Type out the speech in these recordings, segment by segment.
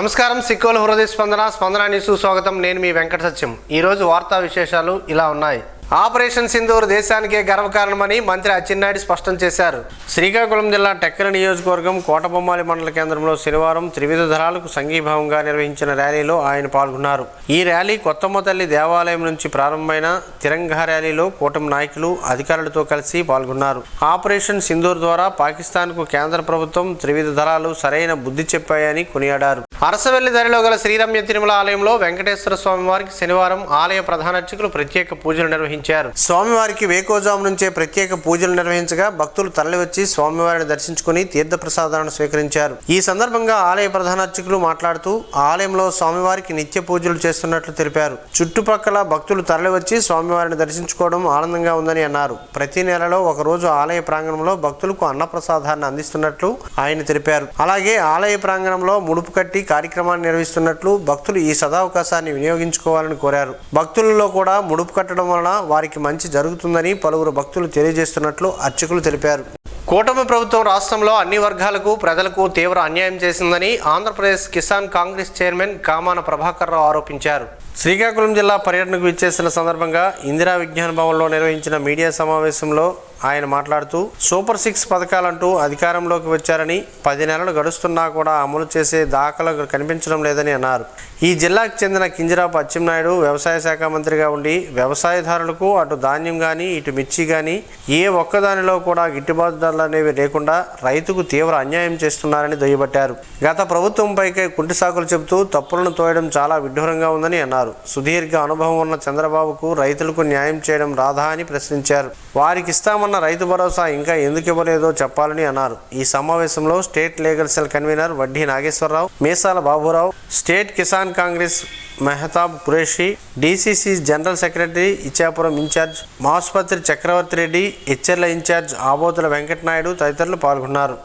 నమస్కారం. సిక్కోలు హృదయ స్పందన న్యూస్ స్వాగతం. నేను మీ వెంకట సత్యం. ఈరోజు వార్తా విశేషాలు ఇలా ఉన్నాయి. ఆపరేషన్ సింధూర్ దేశానికే గర్వకారణమని మంత్రి అచ్చెన్నాయుడు స్పష్టం చేశారు. శ్రీకాకుళం జిల్లా టెక్కల నియోజకవర్గం కోటబొమ్మాలి మండల కేంద్రంలో శనివారం త్రివిధ దళాలకు సంఘీభావంగా నిర్వహించిన ర్యాలీలో ఆయన పాల్గొన్నారు. ఈ ర్యాలీ కొత్తమ్మ తల్లి దేవాలయం నుంచి ప్రారంభమైన తిరంగా ర్యాలీలో కూటమి నాయకులు అధికారులతో కలిసి పాల్గొన్నారు. ఆపరేషన్ సింధూర్ ద్వారా పాకిస్తాన్కు కేంద్ర ప్రభుత్వం త్రివిధ దళాలు సరైన బుద్ధి చెప్పాయని కొనియాడారు. అరసవెల్లి దారిలో గల శ్రీరమ్య తిరుమల ఆలయంలో వెంకటేశ్వర స్వామి వారికి శనివారం ఆలయ ప్రధాన అర్చకులు ప్రత్యేక పూజలు నిర్వహించారు. స్వామివారికి వేకోజాము నుంచే ప్రత్యేక పూజలు నిర్వహించగా భక్తులు తరలివచ్చి స్వామివారిని దర్శించుకుని తీర్థ ప్రసాదాలను స్వీకరించారు. ఈ సందర్భంగా ఆలయ ప్రధాన అర్చకులు మాట్లాడుతూ ఆలయంలో స్వామివారికి నిత్య పూజలు చేస్తున్నట్లు తెలిపారు. చుట్టుపక్కల భక్తులు తరలివచ్చి స్వామివారిని దర్శించుకోవడం ఆనందంగా ఉందని అన్నారు. ప్రతి నెలలో ఒకరోజు ఆలయ ప్రాంగణంలో భక్తులకు అన్నప్రసాదాన్ని అందిస్తున్నట్లు ఆయన తెలిపారు. అలాగే ఆలయ ప్రాంగణంలో ముడుపు కట్టి కార్యక్రమాన్ని నిర్వహిస్తున్నట్లు భక్తులు ఈ సదావకాశాన్ని వినియోగించుకోవాలని కోరారు. భక్తులలో కూడా ముడుపు కట్టడం వలన వారికి మంచి జరుగుతుందని పలువురు భక్తులు తెలియజేస్తున్నట్లు అర్చకులు తెలిపారు. కూటమి ప్రభుత్వం రాష్ట్రంలో అన్ని వర్గాలకు ప్రజలకు తీవ్ర అన్యాయం చేసిందని ఆంధ్రప్రదేశ్ కిసాన్ కాంగ్రెస్ చైర్మన్ కామాన ప్రభాకర్ రావు ఆరోపించారు. శ్రీకాకుళం జిల్లా పర్యటనకు విచ్చేసిన సందర్భంగా ఇందిరా విజ్ఞాన భవన్లో నిర్వహించిన మీడియా సమావేశంలో ఆయన మాట్లాడుతూ సూపర్ 6 పథకాలంటూ అధికారంలోకి వచ్చారని 10 నెలలు గడుస్తున్నా కూడా అమలు చేసే దాఖలు కనిపించడం లేదని అన్నారు. ఈ జిల్లాకు చెందిన కింజరాపు అచ్చెన్నాయుడు వ్యవసాయ శాఖ మంత్రిగా ఉండి వ్యవసాయదారులకు అటు ధాన్యం కానీ ఇటు మిర్చి కానీ ఏ ఒక్కదానిలో కూడా గిట్టుబాటు ధరలు అనేవి లేకుండా రైతుకు తీవ్ర అన్యాయం చేస్తున్నారని దుయ్యబట్టారు. గత ప్రభుత్వంపైకే కుంటి సాకులు చెబుతూ తప్పులను తోయడం చాలా విడ్డూరంగా ఉందని అన్నారు. సుదీర్ఘ అనుభవం ఉన్న చంద్రబాబుకు రైతులకు న్యాయం చేయడం రాదా అని ప్రశ్నించారు. వారికి ఇస్తామన్న రైతు భరోసా ఇంకా ఎందుకు ఇవ్వలేదో చెప్పాలని అన్నారు. ఈ సమావేశంలో state legal cell convenor Vaddi Nageswararao, Meesala Baburao, state Kisan Congress Mehtab Qureshi, DCC general secretary Ichchapuram in-charge Masupatri Chakravarthi Reddy, హెచ్ఎర్ల ఇన్ఛార్జ్ ఆబోతుల వెంకటనాయుడు తదితరులు పాల్గొన్నారు.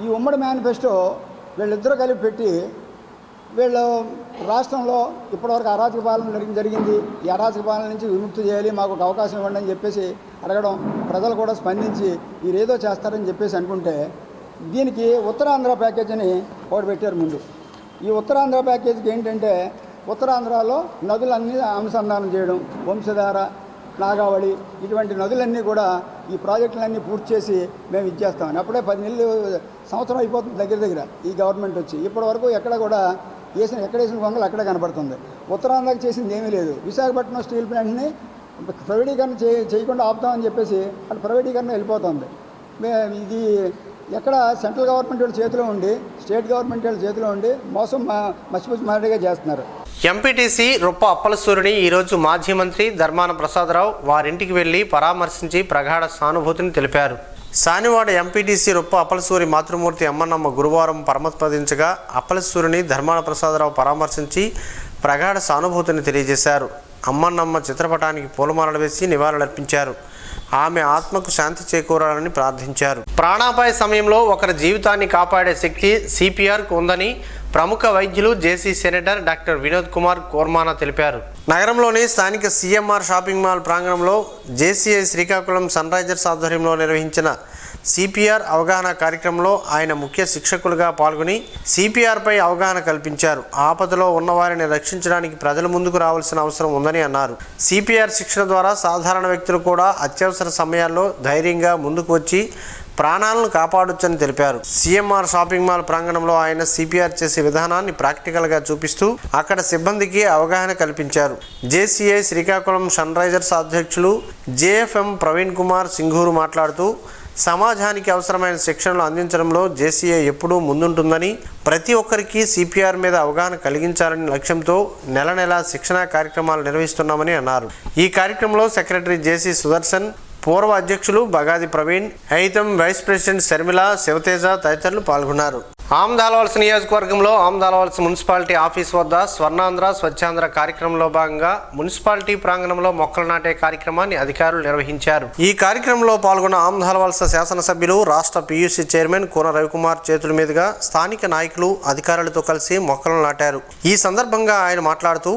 ఈ ఉమ్మడి మేనిఫెస్టో వీళ్ళిద్దరూ కలిపి పెట్టి వీళ్ళు రాష్ట్రంలో ఇప్పటివరకు అరాచక పాలన జరిగింది. ఈ అరాచక పాలన నుంచి విముక్తి చేయాలి, మాకు ఒక అవకాశం ఇవ్వండి అని చెప్పేసి అడగడం, ప్రజలు కూడా స్పందించి వీరేదో చేస్తారని చెప్పేసి అనుకుంటే దీనికి ఉత్తరాంధ్ర ప్యాకేజ్ అని ఒకటి పెట్టారు ముందు. ఈ ఉత్తరాంధ్ర ప్యాకేజీకి ఏంటంటే ఉత్తరాంధ్రలో నదులన్నీ అనుసంధానం చేయడం, వంశధార, నాగావళి ఇటువంటి నదులన్నీ కూడా ఈ ప్రాజెక్టులన్నీ పూర్తి చేసి మేము ఇచ్చేస్తామని అప్పుడే 10 నెలలు సంవత్సరం అయిపోతుంది దగ్గర ఈ గవర్నమెంట్ వచ్చి. ఇప్పటి వరకు ఎక్కడ కూడా ఎక్కడ వేసిన గొంగలు అక్కడే కనపడుతుంది. ఉత్తరాంధ్రకి చేసింది ఏమీ లేదు. విశాఖపట్నం స్టీల్ ప్లాంట్ని ప్రైవేటీకరణ చేయకుండా ఆపుతామని చెప్పేసి అటు ప్రైవేటీకరణ వెళ్ళిపోతుంది. ఇది ఎక్కడ సెంట్రల్ గవర్నమెంట్ వాళ్ళ చేతిలో ఉండి స్టేట్ గవర్నమెంట్ వాళ్ళ చేతిలో ఉండి మోసం మసిపూసి మాదిరిగా చేస్తున్నారు. ఎంపీటీసీ రొప్ప అప్పలసూరిని ఈరోజు మాజీ మంత్రి ధర్మాన ప్రసాదరావు వారింటికి వెళ్లి పరామర్శించి ప్రగాఢ సానుభూతిని తెలిపారు. సానివాడ ఎంపీటీసీ రొప్ప అప్పలసూరి మాతృమూర్తి అమ్మన్నమ్మ గురువారం పరమపదించగా అప్పలసూరిని ధర్మాన ప్రసాదరావు పరామర్శించి ప్రగాఢ సానుభూతిని తెలియజేశారు. అమ్మన్నమ్మ చిత్రపటానికి పూలమాలలు వేసి నివాళులర్పించారు. ఆమె ఆత్మకు శాంతి చేకూరాలని ప్రార్థించారు. ప్రాణాపాయ సమయంలో ఒకరి జీవితాన్ని కాపాడే శక్తి సిపిఆర్కు ఉందని ప్రముఖ వైద్యులు జేసీ సెనేటర్ డాక్టర్ వినోద్ కుమార్ కోర్మానా తెలిపారు. నగరంలోని స్థానిక సిఎంఆర్ షాపింగ్ మాల్ ప్రాంగణంలో జేసీఐ శ్రీకాకుళం సన్ రైజర్స్ ఆధ్వర్యంలో నిర్వహించిన సిపిఆర్ అవగాహన కార్యక్రమంలో ఆయన ముఖ్య శిక్షకులుగా పాల్గొని సిపిఆర్పై అవగాహన కల్పించారు. ఆపదలో ఉన్నవారిని రక్షించడానికి ప్రజలు ముందుకు రావాల్సిన అవసరం ఉందని అన్నారు. సిపిఆర్ శిక్షణ ద్వారా సాధారణ వ్యక్తులు కూడా అత్యవసర సమయాల్లో ధైర్యంగా ముందుకు వచ్చి ప్రాణాలను కాపాడొచ్చని తెలిపారు. సిఎంఆర్ షాపింగ్ మాల్ ప్రాంగణంలో ఆయన సిపిఆర్ చేసే విధానాన్ని ప్రాక్టికల్గా చూపిస్తూ అక్కడ సిబ్బందికి అవగాహన కల్పించారు. జేసీఐ శ్రీకాకుళం సన్ రైజర్స్ అధ్యక్షులు జేఎఫ్ఎం ప్రవీణ్ కుమార్ సింఘూరు మాట్లాడుతూ సమాజానికి అవసరమైన శిక్షణలు అందించడంలో జేసీఐ ఎప్పుడూ ముందుంటుందని, ప్రతి ఒక్కరికి సిపిఆర్ మీద అవగాహన కలిగించాలని లక్ష్యంతో నెల శిక్షణా కార్యక్రమాలు నిర్వహిస్తున్నామని అన్నారు. ఈ కార్యక్రమంలో సెక్రటరీ జేసీ సుదర్శన్, పూర్వ అధ్యక్షులు బగాది ప్రవీణ్, ఐతం వైస్ ప్రెసిడెంట్ శర్మిల, శివతేజ తదితరులు పాల్గొన్నారు. ఆమ్దాలవలస నియోజకవర్గంలో ఆమ్దాలవలస మున్సిపాలిటీ ఆఫీస్ వద్ద స్వర్ణాంధ్ర స్వచ్ఛాంధ్ర కార్యక్రమంలో భాగంగా మున్సిపాలిటీ ప్రాంగణంలో మొక్కలు నాటే కార్యక్రమాన్ని అధికారులు నిర్వహించారు. ఈ కార్యక్రమంలో పాల్గొన్న ఆమ్దాలవలస శాసనసభ్యులు, రాష్ట్ర పీయూసీ చైర్మన్ కూన రవికుమార్ చేతుల మీదుగా స్థానిక నాయకులు, అధికారులతో కలిసి మొక్కలు నాటారు. ఈ సందర్భంగా ఆయన మాట్లాడుతూ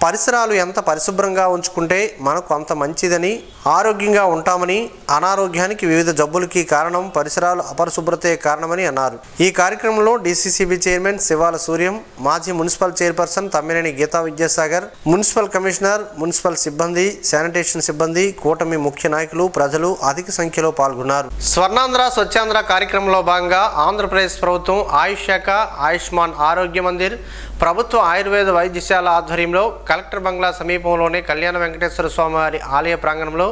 పరిసరాలు ఎంత పరిశుభ్రంగా ఉంచుకుంటే మనకు అంత మంచిదని, ఆరోగ్యంగా ఉంటామని, అనారోగ్యానికి వివిధ జబ్బులకి కారణం పరిసరాలు అపరిశుభ్రతే కారణమని అన్నారు. ఈ కార్యక్రమంలో డీసీసీబీ చైర్మన్ శివాల సూర్యం, మాజీ municipal chairperson Tammineni Geetha Vidyasagar, municipal commissioner, municipal సిబ్బంది, శానిటేషన్ సిబ్బంది, కూటమి ముఖ్య నాయకులు, ప్రజలు అధిక సంఖ్యలో పాల్గొన్నారు. స్వర్ణాంధ్ర స్వచ్ఛాంధ్ర కార్యక్రమంలో భాగంగా ఆంధ్రప్రదేశ్ ప్రభుత్వం ఆయుష్ శాఖ, ఆయుష్మాన్ ఆరోగ్య మందిర్, ప్రభుత్వ ఆయుర్వేద వైద్యశాల ఆధ్వర్యంలో కలెక్టర్ బంగ్లా సమీపంలోని కళ్యాణ వెంకటేశ్వర స్వామివారి ఆలయ ప్రాంగణంలో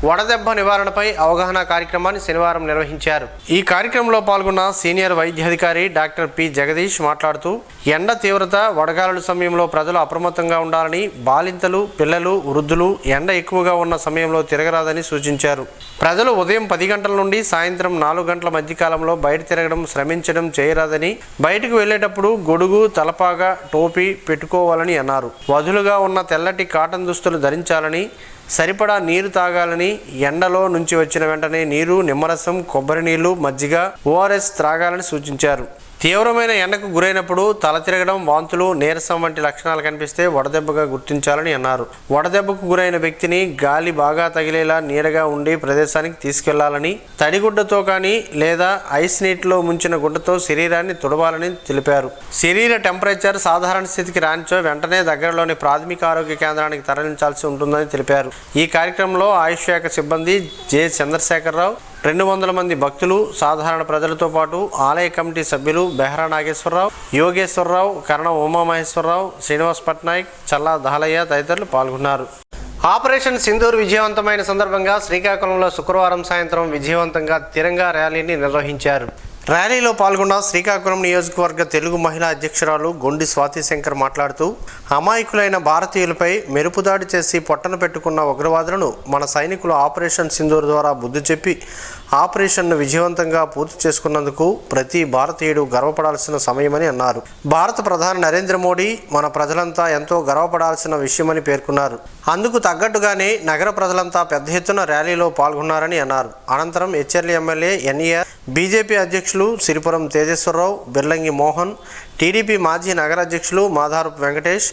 వడదెబ్బ నివారణపై అవగాహన కార్యక్రమాన్ని శనివారం నిర్వహించారు. ఈ కార్యక్రమంలో పాల్గొన్న సీనియర్ వైద్యాధికారి డాక్టర్ పి జగదీష్ మాట్లాడుతూ ఎండ తీవ్రత, వడగాలుల సమయంలో ప్రజలు అప్రమత్తంగా ఉండాలని, బాలింతలు, పిల్లలు, వృద్ధులు ఎండ ఎక్కువగా ఉన్న సమయంలో తిరగరాదని సూచించారు. ప్రజలు ఉదయం 10 గంటల నుండి సాయంత్రం 4 గంటల మధ్యకాలంలో బయట తిరగడం, శ్రమించడం చేయరాదని, బయటకు వెళ్లేటప్పుడు గొడుగు, తలపాగా, టోపీ పెట్టుకోవాలని అన్నారు. వదులుగా ఉన్న తెల్లటి కాటన్ దుస్తులు ధరించాలని, సరిపడా నీరు తాగాలని, ఎండలో నుంచి వచ్చిన వెంటనే నీరు, నిమ్మరసం, కొబ్బరి నీళ్లు, మజ్జిగ, ఓఆర్ఎస్ త్రాగాలని సూచించారు. తీవ్రమైన ఎండకు గురైనప్పుడు తల తిరగడం, వాంతులు, నీరసం వంటి లక్షణాలు కనిపిస్తే వడదెబ్బగా గుర్తించాలని అన్నారు. వడదెబ్బకు గురైన వ్యక్తిని గాలి బాగా తగిలేలా నీడగా ఉండే ప్రదేశానికి తీసుకెళ్లాలని, తడిగుడ్డతో కానీ లేదా ఐస్ నీటిలో ముంచిన గుడ్డతో శరీరాన్ని తుడవాలని తెలిపారు. శరీర టెంపరేచర్ సాధారణ స్థితికి రానిచో వెంటనే దగ్గరలోని ప్రాథమిక ఆరోగ్య కేంద్రానికి తరలించాల్సి ఉంటుందని తెలిపారు. ఈ కార్యక్రమంలో ఆయుష్ శాఖ సిబ్బంది జె చంద్రశేఖరరావు, 200 మంది భక్తులు, సాధారణ ప్రజలతో పాటు ఆలయ కమిటీ సభ్యులు బెహ్రా నాగేశ్వరరావు, యోగేశ్వరరావు, కరణం ఉమామహేశ్వరరావు, శ్రీనివాస్ పట్నాయక్, చల్లా దహలయ్య తదితరులు పాల్గొన్నారు. ఆపరేషన్ సింధూర్ విజయవంతమైన సందర్భంగా శ్రీకాకుళంలో శుక్రవారం సాయంత్రం విజయవంతంగా తిరంగా ర్యాలీని నిర్వహించారు. ర్యాలీలో పాల్గొన్న శ్రీకాకుళం నియోజకవర్గ తెలుగు మహిళా అధ్యక్షురాలు గొండి స్వాతిశంకర్ మాట్లాడుతూ అమాయకులైన భారతీయులపై మెరుపుదాడి చేసి పొట్టన పెట్టుకున్న ఉగ్రవాదులను మన సైనికులు ఆపరేషన్ సింధూర్ ద్వారా బుద్ధి చెప్పి ఆపరేషన్ను విజయవంతంగా పూర్తి చేసుకున్నందుకు ప్రతి భారతీయుడు గర్వపడాల్సిన సమయమని అన్నారు. భారత ప్రధాని నరేంద్ర మోడీ మన ప్రజలంతా ఎంతో గర్వపడాల్సిన విషయమని పేర్కొన్నారు. అందుకు తగ్గట్టుగానే నగర ప్రజలంతా పెద్ద ఎత్తున ర్యాలీలో పాల్గొన్నారని అన్నారు. అనంతరం హెచ్ఎర్లీ ఎమ్మెల్యే ఎన్ఈఆర్, బీజేపీ అధ్యక్షులు సిరిపురం తేజేశ్వరరావు, బిర్లంగి మోహన్, టీడీపీ మాజీ నగర అధ్యక్షులు మాధారపు వెంకటేష్,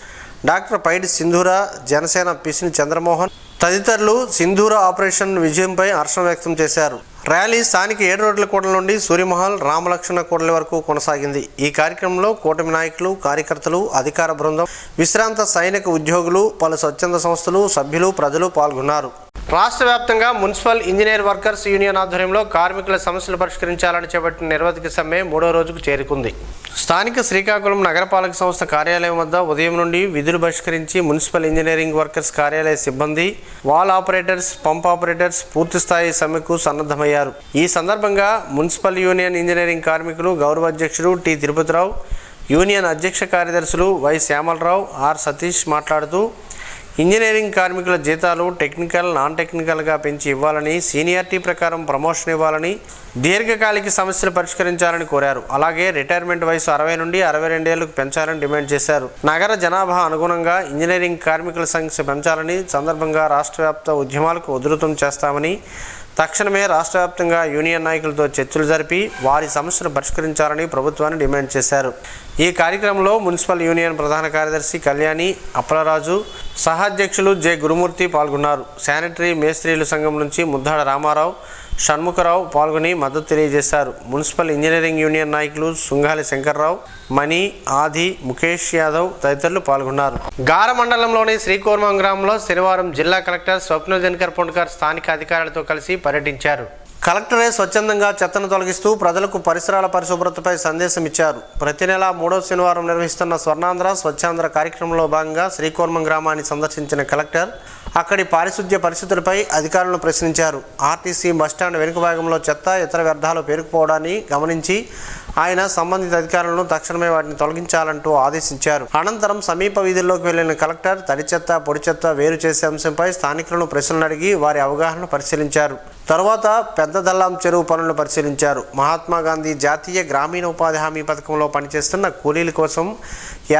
డాక్టర్ పైడి సింధూర, జనసేన పిసిని చంద్రమోహన్ తదితరులు సింధూర ఆపరేషన్ విజయంపై హర్షం వ్యక్తం చేశారు. ర్యాలీ స్థానిక 7 రోడ్ల కూడల నుండి సూర్యమహల్, రామలక్ష్మణ కూడలి వరకు కొనసాగింది. ఈ కార్యక్రమంలో కూటమి నాయకులు, కార్యకర్తలు, అధికార బృందం, విశ్రాంత సైనిక ఉద్యోగులు, పలు స్వచ్ఛంద సంస్థలు, సభ్యులు, ప్రజలు పాల్గొన్నారు. రాష్ట్ర వ్యాప్తంగా మున్సిపల్ ఇంజనీర్ వర్కర్స్ యూనియన్ ఆధ్వర్యంలో కార్మికుల సమస్యలు పరిష్కరించాలని చేపట్టిన నిరవధిక సమ్మె 3వ రోజుకు చేరుకుంది. స్థానిక శ్రీకాకుళం నగరపాలక సంస్థ కార్యాలయం వద్ద ఉదయం నుండి విధులు బహిష్కరించి మున్సిపల్ ఇంజనీరింగ్ వర్కర్స్ కార్యాలయ సిబ్బంది, వాల్ ఆపరేటర్స్, పంప్ ఆపరేటర్స్ పూర్తిస్థాయి సమ్మెకు సన్నద్ధమయ్యారు. ఈ సందర్భంగా మున్సిపల్ యూనియన్ ఇంజనీరింగ్ కార్మికులు గౌరవ అధ్యక్షుడు టి తిరుపతిరావు, యూనియన్ అధ్యక్ష కార్యదర్శులు వై శ్యామలరావు, ఆర్ సతీష్ మాట్లాడుతూ ఇంజనీరింగ్ కార్మికుల జీతాలు టెక్నికల్, నాన్ టెక్నికల్గా పెంచి ఇవ్వాలని, సీనియారిటీ ప్రకారం ప్రమోషన్ ఇవ్వాలని, దీర్ఘకాలిక సమస్యలు పరిష్కరించాలని కోరారు. అలాగే రిటైర్మెంట్ వయసు 60 నుండి 62 ఏళ్లకు పెంచాలని డిమాండ్ చేశారు. నగర జనాభా అనుగుణంగా ఇంజనీరింగ్ కార్మికుల సంఖ్య పెంచాలని, సందర్భంగా రాష్ట్ర వ్యాప్త ఉద్యమాలకు ఉధృతం చేస్తామని, తక్షణమే రాష్ట్ర వ్యాప్తంగా యూనియన్ నాయకులతో చర్చలు జరిపి వారి సమస్యను పరిష్కరించాలని ప్రభుత్వాన్ని డిమాండ్ చేశారు. ఈ కార్యక్రమంలో మున్సిపల్ యూనియన్ ప్రధాన కార్యదర్శి కళ్యాణి, అప్పలరాజు, సహాధ్యక్షులు జె గురుమూర్తి పాల్గొన్నారు. శానిటరీ మేస్త్రీల సంఘం నుంచి ముద్దాడ రామారావు, షణ్ముఖరావు పాల్గొని మద్దతు తెలియజేశారు. మున్సిపల్ ఇంజనీరింగ్ యూనియన్ నాయకులు సుంగాలి శంకర్రావు, మణి, ఆది, ముఖేష్ యాదవ్ తదితరులు పాల్గొన్నారు. గార మండలంలోని శ్రీకోర్మం గ్రామంలో శనివారం జిల్లా కలెక్టర్ స్వప్నజన్కర్ పొండ్కర్ స్థానిక అధికారులతో కలిసి పర్యటించారు. కలెక్టరే స్వచ్ఛందంగా చెత్తను తొలగిస్తూ ప్రజలకు పరిసరాల పరిశుభ్రతపై సందేశం ఇచ్చారు. ప్రతి నెల 3వ శనివారం నిర్వహిస్తున్న స్వర్ణాంధ్ర స్వచ్ఛాంధ్ర కార్యక్రమంలో భాగంగా శ్రీకోర్మం గ్రామాన్ని సందర్శించిన కలెక్టర్ అక్కడి పారిశుద్ధ్య పరిస్థితులపై అధికారులను ప్రశ్నించారు. ఆర్టీసీ బస్టాండ్ వెనుక భాగంలో చెత్త, ఇతర వ్యర్థాలు పేరుకుపోవడాన్ని గమనించి ఆయన సంబంధిత అధికారులను తక్షణమే వాటిని తొలగించాలంటూ ఆదేశించారు. అనంతరం సమీప వీధుల్లోకి వెళ్లిన కలెక్టర్ తడి చెత్త, పొడి చెత్త వేరు చేసే అంశంపై స్థానికులను ప్రశ్నలు అడిగి వారి అవగాహనను పరిశీలించారు. తరువాత పెద్ద దల్లాం చెరువు పనులను పరిశీలించారు. మహాత్మా గాంధీ జాతీయ గ్రామీణ ఉపాధి హామీ పథకంలో పనిచేస్తున్న కూలీల కోసం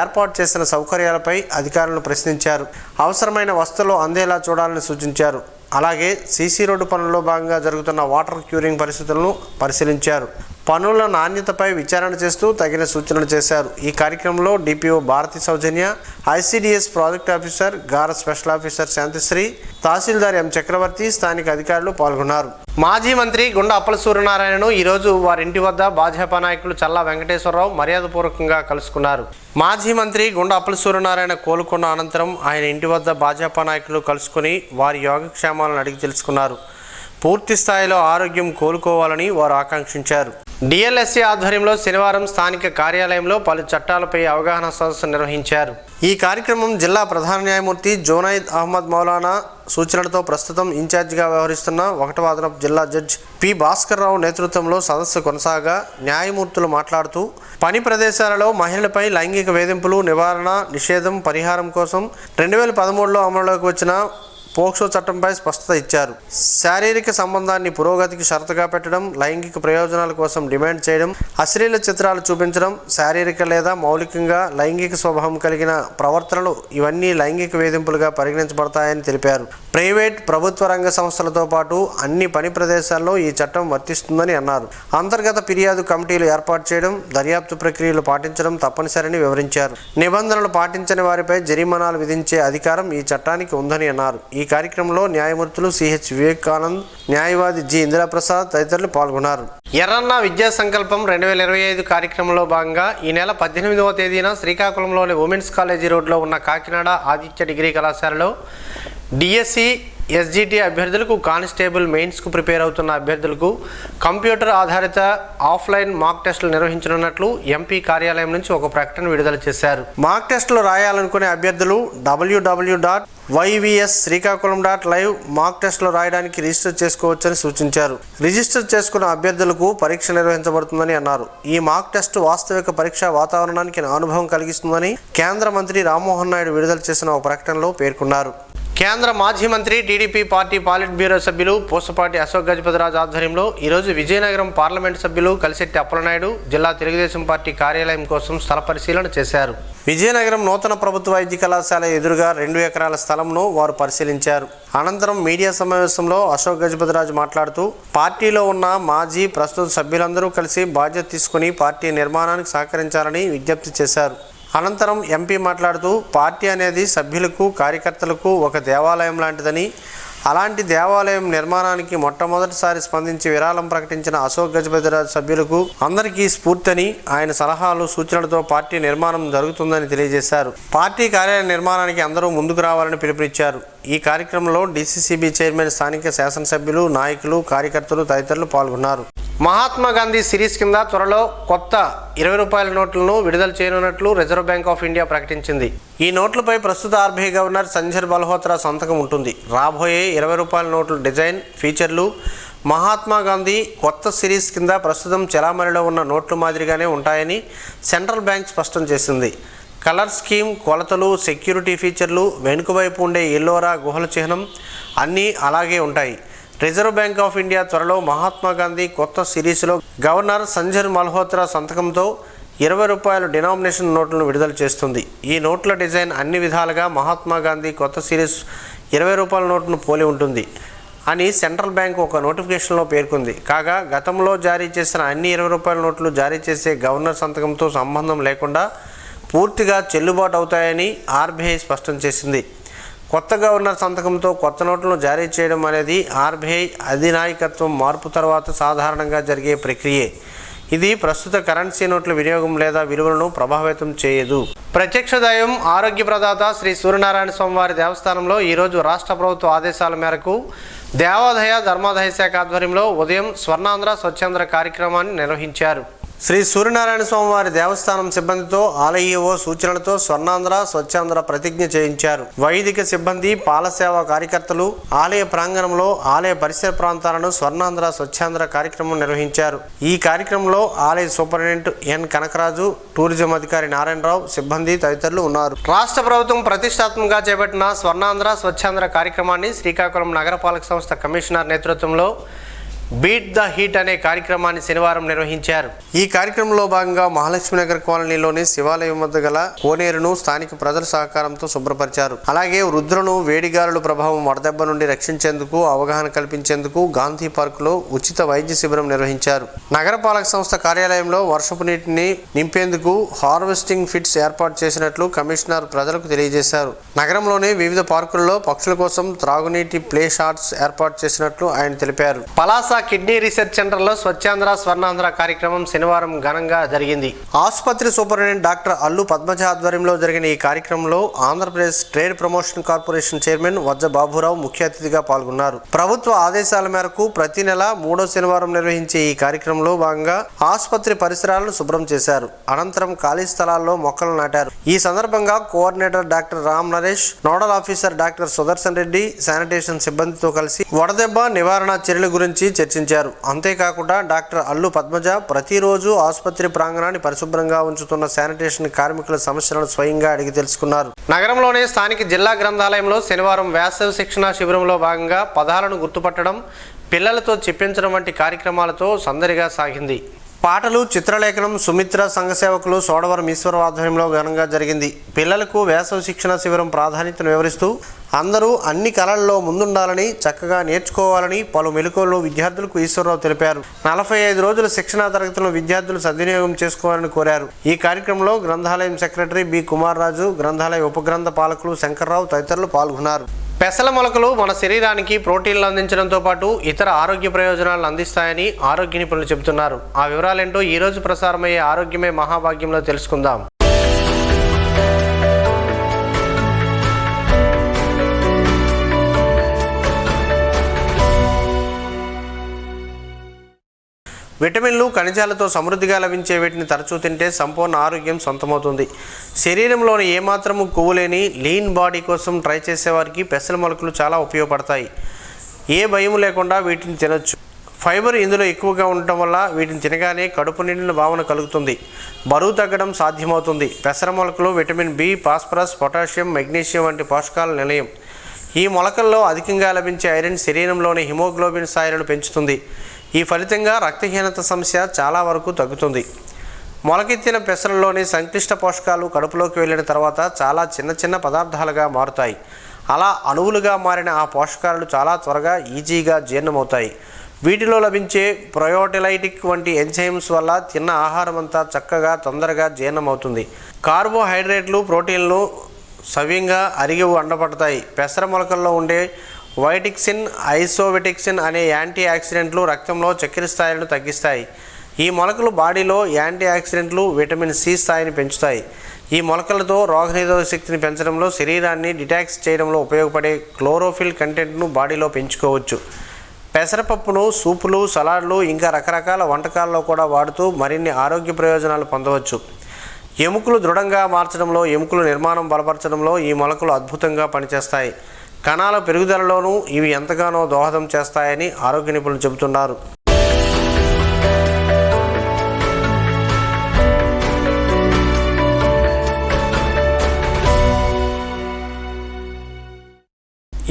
ఏర్పాటు చేసిన సౌకర్యాలపై అధికారులను ప్రశ్నించారు. అవసరమైన వస్తువులు అందేలా చూడాలని సూచించారు. అలాగే సీసీ రోడ్డు పనుల్లో భాగంగా జరుగుతున్న వాటర్ క్యూరింగ్ పరిస్థితులను పరిశీలించారు. పనుల నాణ్యతపై విచారణ చేస్తూ తగిన సూచనలు చేశారు. ఈ కార్యక్రమంలో డిపిఓ భారతి సౌజన్య, ఐసిడిఎస్ ప్రాజెక్ట్ ఆఫీసర్ గార స్పెషల్ ఆఫీసర్ శాంతిశ్రీ, తహసీల్దార్ ఎం చక్రవర్తి, స్థానిక అధికారులు పాల్గొన్నారు. మాజీ మంత్రి గుండా అప్పల సూర్యనారాయణను ఈరోజు వారి ఇంటి వద్ద భాజపా నాయకులు చల్లా వెంకటేశ్వరరావు మర్యాదపూర్వకంగా కలుసుకున్నారు. మాజీ మంత్రి గుండా అప్పల సూర్యనారాయణ కోలుకున్న అనంతరం ఆయన ఇంటి వద్ద భాజపా నాయకులు కలుసుకుని వారి యోగక్షేమాలను అడిగి తెలుసుకున్నారు. పూర్తి స్థాయిలో ఆరోగ్యం కోలుకోవాలని వారు ఆకాంక్షించారు. డిఎల్ఎస్సి ఆధ్వర్యంలో శనివారం స్థానిక కార్యాలయంలో పలు చట్టాలపై అవగాహన సదస్సు నిర్వహించారు. ఈ కార్యక్రమం జిల్లా ప్రధాన న్యాయమూర్తి జోనైద్ అహ్మద్ మౌలానా సూచనలతో ప్రస్తుతం ఇన్ఛార్జిగా వ్యవహరిస్తున్న 1వ అదనపు జిల్లా జడ్జి పి భాస్కర్ రావు నేతృత్వంలో సదస్సు కొనసాగా న్యాయమూర్తులు మాట్లాడుతూ పని ప్రదేశాలలో మహిళలపై లైంగిక వేధింపులు నివారణ, నిషేధం, పరిహారం కోసం 2013లో అమలులోకి వచ్చిన పోక్సో చట్టంపై స్పష్టత ఇచ్చారు. శారీరక సంబంధాన్ని పురోగతికి షరతుగా పెట్టడం, లైంగిక ప్రయోజనాల కోసం డిమాండ్ చేయడం, అశ్లీల చిత్రాలు చూపించడం, శారీరక లేదా మౌలికంగా లైంగిక స్వభావం కలిగిన ప్రవర్తనలు ఇవన్నీ లైంగిక వేధింపులుగా పరిగణించబడతాయని తెలిపారు. ప్రైవేట్, ప్రభుత్వ రంగ సంస్థలతో పాటు అన్ని పని ప్రదేశాల్లో ఈ చట్టం వర్తిస్తుందని అన్నారు. అంతర్గత ఫిర్యాదు కమిటీలు ఏర్పాటు చేయడం, దర్యాప్తు ప్రక్రియలు పాటించడం తప్పనిసరిని వివరించారు. నిబంధనలు పాటించని వారిపై జరిమానాలు విధించే అధికారం ఈ చట్టానికి ఉందని అన్నారు. ఈ కార్యక్రమంలో న్యాయమూర్తులు సిహెచ్ వివేకానంద్, న్యాయవాది జి ఇందిరాప్రసాద్ తదితరులు పాల్గొన్నారు. ఎర్రన్న విద్యా సంకల్పం 2025 కార్యక్రమంలో భాగంగా ఈ నెల 18వ తేదీన శ్రీకాకుళంలోని ఉమెన్స్ కాలేజీ రోడ్లో ఉన్న కాకినాడ ఆదిత్య డిగ్రీ కళాశాలలో డిఎస్సి, ఎస్జిటి అభ్యర్థులకు, కానిస్టేబుల్ మెయిన్స్కు ప్రిపేర్ అవుతున్న అభ్యర్థులకు కంప్యూటర్ ఆధారిత ఆఫ్లైన్ మాక్ టెస్టులు నిర్వహించనున్నట్లు ఎంపీ కార్యాలయం నుంచి ఒక ప్రకటన విడుదల చేశారు. మాక్ టెస్టులు రాయాలనుకునే అభ్యర్థులు www.yvsశ్రీకాకుళం.live మాక్ టెస్టులు రాయడానికి రిజిస్టర్ చేసుకోవచ్చని సూచించారు. రిజిస్టర్ చేసుకున్న అభ్యర్థులకు పరీక్ష నిర్వహించబడుతుందని అన్నారు. ఈ మాక్ టెస్టు వాస్తవిక పరీక్షా వాతావరణానికి అనుభవం కలిగిస్తుందని కేంద్ర మంత్రి రామ్మోహన్ నాయుడు విడుదల చేసిన ఒక ప్రకటనలో పేర్కొన్నారు. కేంద్ర మాజీ మంత్రి, టీడీపీ పార్టీ పాలిట్ బ్యూరో సభ్యులు పూసపాటి అశోక్ గజపతిరాజు ఆధ్వర్యంలో ఈరోజు విజయనగరం పార్లమెంటు సభ్యులు కలిశెట్టి అప్పలనాయుడు జిల్లా తెలుగుదేశం పార్టీ కార్యాలయం కోసం స్థల పరిశీలన చేశారు. విజయనగరం నూతన ప్రభుత్వ వైద్య కళాశాల ఎదురుగా 2 ఎకరాల స్థలంను వారు పరిశీలించారు. అనంతరం మీడియా సమావేశంలో అశోక్ గజపతిరాజు మాట్లాడుతూ పార్టీలో ఉన్న మాజీ, ప్రస్తుత సభ్యులందరూ కలిసి బాధ్యత తీసుకుని పార్టీ నిర్మాణానికి సహకరించాలని విజ్ఞప్తి చేశారు. అనంతరం ఎంపీ మాట్లాడుతూ పార్టీ అనేది సభ్యులకు, కార్యకర్తలకు ఒక దేవాలయం లాంటిదని, అలాంటి దేవాలయం నిర్మాణానికి మొట్టమొదటిసారి స్పందించి విరాళం ప్రకటించిన అశోక్ గజపతిరాజు సభ్యులకు అందరికీ స్ఫూర్తిని, ఆయన సలహాలు, సూచనలతో పార్టీ నిర్మాణం జరుగుతుందని తెలియజేశారు. పార్టీ కార్యాలయ నిర్మాణానికి అందరూ ముందుకు రావాలని పిలుపునిచ్చారు. ఈ కార్యక్రమంలో డీసీసీబీ చైర్మన్, స్థానిక శాసనసభ్యులు, నాయకులు, కార్యకర్తలు తదితరులు పాల్గొన్నారు. మహాత్మా గాంధీ సిరీస్ కింద త్వరలో కొత్త 20 రూపాయల నోట్లను విడుదల చేయనున్నట్లు రిజర్వ్ బ్యాంక్ ఆఫ్ ఇండియా ప్రకటించింది. ఈ నోట్లపై ప్రస్తుత ఆర్బీఐ గవర్నర్ సంజయ్ మల్హోత్రా సంతకం ఉంటుంది. రాబోయే 20 రూపాయల నోట్ల డిజైన్, ఫీచర్లు మహాత్మా గాంధీ కొత్త సిరీస్ కింద ప్రస్తుతం చెలామణిలో ఉన్న నోట్ల మాదిరిగానే ఉంటాయని సెంట్రల్ బ్యాంక్ స్పష్టం చేసింది. కలర్ స్కీమ్, కొలతలు, సెక్యూరిటీ ఫీచర్లు, వెనుకవైపు ఉండే ఎల్లోరా గుహల చిహ్నం అన్నీ అలాగే ఉంటాయి. రిజర్వ్ బ్యాంక్ ఆఫ్ ఇండియా త్వరలో మహాత్మా గాంధీ కొత్త సిరీస్లో గవర్నర్ సంజయ్ మల్హోత్రా సంతకంతో 20 రూపాయల డినామినేషన్ నోట్లను విడుదల చేస్తుంది. ఈ నోట్ల డిజైన్ అన్ని విధాలుగా మహాత్మా గాంధీ కొత్త సిరీస్ 20 రూపాయల నోట్ను పోలి ఉంటుంది అని సెంట్రల్ బ్యాంక్ ఒక నోటిఫికేషన్లో పేర్కొంది. కాగా గతంలో జారీ చేసిన అన్ని 20 రూపాయల నోట్లు జారీ చేసే గవర్నర్ సంతకంతో సంబంధం లేకుండా పూర్తిగా చెల్లుబాటు అవుతాయని ఆర్బీఐ స్పష్టం చేసింది. కొత్త గవర్నర్ సంతకంతో కొత్త నోట్లను జారీ చేయడం అనేది ఆర్బీఐ అధినాయకత్వం మార్పు తర్వాత సాధారణంగా జరిగే ప్రక్రియే. ఇది ప్రస్తుత కరెన్సీ నోట్ల వినియోగం లేదా విలువలను ప్రభావితం చేయదు. ప్రత్యక్ష దైవం, ఆరోగ్య ప్రదాత శ్రీ సూర్యనారాయణ స్వామివారి దేవస్థానంలో ఈరోజు రాష్ట్ర ప్రభుత్వ ఆదేశాల మేరకు దేవాదాయ ధర్మాదాయ శాఖ ఆధ్వర్యంలో ఉదయం స్వర్ణాంధ్ర స్వచ్ఛాంధ్ర కార్యక్రమాన్ని నిర్వహించారు. శ్రీ సూర్యనారాయణ స్వామివారి దేవస్థానం సిబ్బందితో ఆలయో సూచనలతో స్వర్ణాంధ్ర స్వచ్ఛాంధ్ర ప్రతిజ్ఞ చేయించారు. వైదిక సిబ్బంది, పాలసేవ కార్యకర్తలు ఆలయ ప్రాంగణంలో ఆలయ పరిసర ప్రాంతాలను స్వర్ణాంధ్ర స్వచ్ఛాంధ్ర కార్యక్రమం నిర్వహించారు. ఈ కార్యక్రమంలో ఆలయ సూపరింటెండెంట్ ఎన్ కనకరాజు, టూరిజం అధికారి నారాయణరావు, సిబ్బంది తదితరులు ఉన్నారు. రాష్ట్ర ప్రభుత్వం ప్రతిష్టాత్మకంగా చేపట్టిన స్వర్ణాంధ్ర స్వచ్ఛాంధ్ర కార్యక్రమాన్ని శ్రీకాకుళం నగరపాలక సంస్థ కమిషనర్ నేతృత్వంలో బీట్ ద హీట్ అనే కార్యక్రమాన్ని శనివారం నిర్వహించారు. ఈ కార్యక్రమంలో భాగంగా మహాలక్ష్మి నగర్ కాలనీలోని శివాలయం వద్ద గల కోనేరును స్థానిక ప్రజల సహకారంతో శుభ్రపరిచారు. అలాగే వృద్ధులను వేడిగాలుల ప్రభావం వడదెబ్బ నుండి రక్షించేందుకు అవగాహన కల్పించేందుకు గాంధీ పార్కులో ఉచిత వైద్య శిబిరం నిర్వహించారు. నగరపాలక సంస్థ కార్యాలయంలో వర్షపు నీటిని నింపేందుకు హార్వెస్టింగ్ ఫిట్స్ ఏర్పాటు చేసినట్లు కమిషనర్ ప్రజలకు తెలియజేశారు. నగరంలోని వివిధ పార్కుల్లో పక్షుల కోసం త్రాగునీటి ప్లే షాట్స్ ఏర్పాటు చేసినట్లు ఆయన తెలిపారు. పలాస కిడ్నీ రీసెర్చ్ సెంటర్లో స్వచ్ఛాంధ్ర స్వర్ణాంధ్ర కార్యక్రమం శనివారం ఘనంగా జరిగింది. ఆసుపత్రి సూపరింటెండెంట్ డాక్టర్ అల్లు పద్మజ ఆధ్వర్యంలో జరిగిన ఈ కార్యక్రమంలో Andhra Pradesh trade promotion corporation chairman Vajja Baburao ముఖ్య అతిథిగా పాల్గొన్నారు. ప్రభుత్వ ఆదేశాల మేరకు ప్రతి నెల 3వ శనివారం నిర్వహించే ఈ కార్యక్రమంలో భాగంగా ఆసుపత్రి పరిసరాలను శుభ్రం చేశారు. అనంతరం ఖాళీ స్థలాల్లో మొక్కలు నాటారు. ఈ సందర్భంగా coordinator doctor Ram Naresh, nodal officer doctor Sudarshan Reddy sanitation సిబ్బందితో కలిసి వడదెబ్బ నివారణ చర్యల గురించి చర్చించారు. అంతేకాకుండా డాక్టర్ అల్లు పద్మజ ప్రతిరోజు ఆసుపత్రి ప్రాంగణాన్ని పరిశుభ్రంగా ఉంచుతున్న శానిటేషన్ కార్మికుల సమస్యలను స్వయంగా అడిగి తెలుసుకున్నారు. నగరంలోని స్థానిక జిల్లా గ్రంథాలయంలో శనివారం వేసవి శిక్షణ శిబిరంలో భాగంగా పదాలను గుర్తుపట్టడం, పిల్లలతో చెప్పించడం వంటి కార్యక్రమాలతో సందడిగా సాగింది. పాటలు, చిత్రలేఖనం సుమిత్ర సంఘ సేవకులు సోడవరం ఈశ్వర ఆధ్వర్యంలో ఘనంగా జరిగింది. పిల్లలకు వేసవి శిక్షణ శిబిరం ప్రాధాన్యతను వివరిస్తూ అందరూ అన్ని కళల్లో ముందుండాలని, చక్కగా నేర్చుకోవాలని పలు మెలకువలను విద్యార్థులకు ఈశ్వరరావు తెలిపారు. 45 రోజుల శిక్షణా తరగతులను విద్యార్థులు సద్వినియోగం చేసుకోవాలని కోరారు. ఈ కార్యక్రమంలో గ్రంథాలయం సెక్రటరీ బి కుమార్ రాజు, గ్రంథాలయ ఉపగ్రంథ పాలకులు శంకర్రావు తదితరులు పాల్గొన్నారు. పెసల మొలకలు మన శరీరానికి ప్రోటీన్లు అందించడంతో పాటు ఇతర ఆరోగ్య ప్రయోజనాలను అందిస్తాయని ఆరోగ్య నిపుణులు చెబుతున్నారు. ఆ వివరాలేంటో ఈ రోజు ప్రసారమయ్యే ఆరోగ్యమే మహాభాగ్యంలో తెలుసుకుందాం. విటమిన్లు, ఖనిజాలతో సమృద్ధిగా లభించే వీటిని తరచూ తింటే సంపూర్ణ ఆరోగ్యం సొంతమవుతుంది. శరీరంలోని ఏమాత్రము కొవ్వు లేని లీన్ బాడీ కోసం ట్రై చేసేవారికి పెసల మొలకలు చాలా ఉపయోగపడతాయి. ఏ భయం లేకుండా వీటిని తినొచ్చు. ఫైబర్ ఇందులో ఎక్కువగా ఉండటం వల్ల వీటిని తినగానే కడుపు నిండిన భావన కలుగుతుంది. బరువు తగ్గడం సాధ్యమవుతుంది. పెసర మొలకలు vitamin B, phosphorus, potassium, magnesium వంటి పోషకాల నిలయం. ఈ మొలకల్లో అధికంగా లభించే ఐరన్ శరీరంలోని హిమోగ్లోబిన్ స్థాయిలను పెంచుతుంది. ఈ ఫలితంగా రక్తహీనత సమస్య చాలా వరకు తగ్గుతుంది. మొలకెత్తిన పెసరలోని సంక్లిష్ట పోషకాలు కడుపులోకి వెళ్ళిన తర్వాత చాలా చిన్న చిన్న పదార్థాలుగా మారుతాయి. అలా అణువులుగా మారిన ఆ పోషకాలు చాలా త్వరగా ఈజీగా జీర్ణమవుతాయి. వీటిలో లభించే ప్రయోటిలైటిక్ వంటి ఎంజైమ్స్ వల్ల తిన్న ఆహారం అంతా చక్కగా తొందరగా జీర్ణమవుతుంది. కార్బోహైడ్రేట్లు, ప్రోటీన్లు సవ్యంగా అరిగి వండపడతాయి. పెసర మొలకల్లో ఉండే వైటిక్సిన్, ఐసోవిటిక్సిన్ అనే యాంటీ ఆక్సిడెంట్లు రక్తంలో చక్కెర స్థాయిలను తగ్గిస్తాయి. ఈ మొలకలు బాడీలో యాంటీ ఆక్సిడెంట్లు, విటమిన్ సి స్థాయిని పెంచుతాయి. ఈ మొలకలతో రోగనిరోధక శక్తిని పెంచడంలో, శరీరాన్ని డిటాక్స్ చేయడంలో ఉపయోగపడే క్లోరోఫిల్ కంటెంట్ను బాడీలో పెంచుకోవచ్చు. పెసరపప్పును సూపులు, సలాడ్లు ఇంకా రకరకాల వంటకాల్లో కూడా వాడుతూ మరిన్ని ఆరోగ్య ప్రయోజనాలు పొందవచ్చు. ఎముకలు దృఢంగా మార్చడంలో, ఎముకల నిర్మాణం బలపరచడంలో ఈ మొలకలు అద్భుతంగా పనిచేస్తాయి. కణాల పెరుగుదలలోనూ ఇవి ఎంతగానో దోహదం చేస్తాయని ఆరోగ్య నిపుణులు చెబుతున్నారు.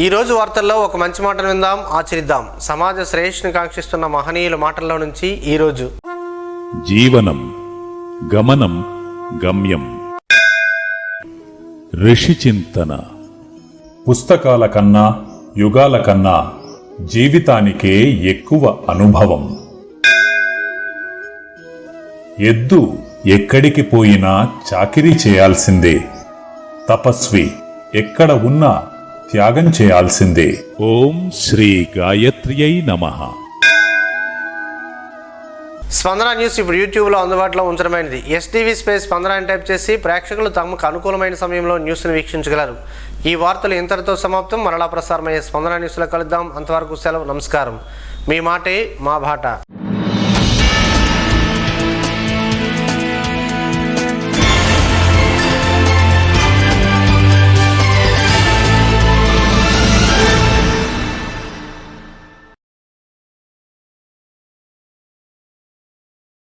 ఈరోజు వార్తల్లో ఒక మంచి మాటను విందాం, ఆచరిద్దాం. సమాజ శ్రేయస్సును కాంక్షిస్తున్న మహనీయుల మాటల్లో నుంచి ఈరోజు. జీవనం గమనం గమ్యం. ఋషి చింతన. పుస్తకాల కన్నా, యుగాల కన్నా జీవితానికే ఎక్కువ అనుభవం. ఎద్దు ఎక్కడికి పోయినా చాకిరీ చేయాల్సిందే. తపస్వి ఎక్కడ ఉన్నా త్యాగం చేయాల్సిందే. ఓం శ్రీ గాయత్ర్యై నమః. స్పందన న్యూస్ ఇప్పుడు యూట్యూబ్లో అందుబాటులో ఉంచడమైనది. ఎస్టీవీ స్పేస్ స్పందన అని టైప్ చేసి ప్రేక్షకులు తమకు అనుకూలమైన సమయంలో న్యూస్ను వీక్షించగలరు. ఈ వార్తలు ఇంతటితో సమాప్తం. మరలా ప్రసారమయ్యే స్పందన న్యూస్లో కలుద్దాం. అంతవరకు సెలవు. నమస్కారం. మీ మాటే మా బాట.